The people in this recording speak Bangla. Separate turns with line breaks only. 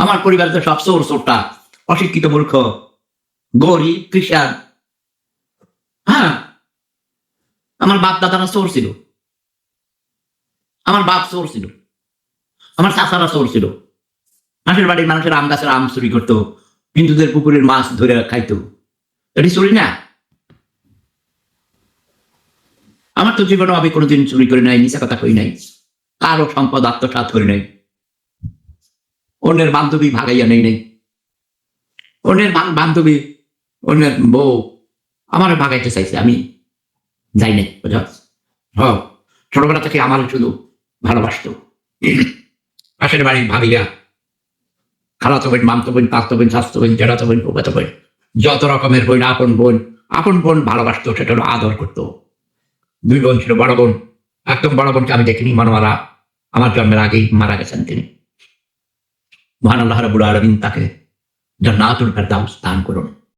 আমার পরিবারে তো সব চোরটা, অশিক্ষিত মূর্খ, গরিব, কৃষক। হ্যাঁ, আমার বাপ দাদারা চোর ছিল, আমার বাপ চোর ছিল, আমার চাচারা চোর ছিল। পাশের বাড়ির মানুষের আম গাছের আম চুরি করতো, হিন্দুদের পুকুরের মাছ ধরে খাইতো। এটি চুরি না? আমার তো জীবনে আমি কোনোদিন চুরি করে নাই, মিশা কথা কই নাই, কারো সম্পদ আত্মসাৎ করি নাই, অন্যের বান্ধবী ভাগাইয়া নেই নাই, অন্যের বান্ধবী, অন্যের বউ আমার ভাগাইতে চাইছে, আমি যাই নাই। ছোটবেলা থেকে আমার শুধু ভালোবাসতো। পাশের বাড়ির ভাবিরা, খালাতো বোন, মামতো বোন, কাকতো বোন, স্বাস্থ্য বোন, জেঠাতো বোন, ফুফাতো বোন, যত রকমের বোন, আপন বোন ভালোবাসতো, সেটা হলো আদর করতো। 2 বোন ছিল, বড় বোন, একদম বড় বোনকে আমি দেখিনি, মনোয়ারা আমার জন্মের আগেই মারা গেছেন তিনি। মহান আল্লাহ রাব্বুল আলামিন তাকে জান্নাতুল ফেরদাউস দান করুন।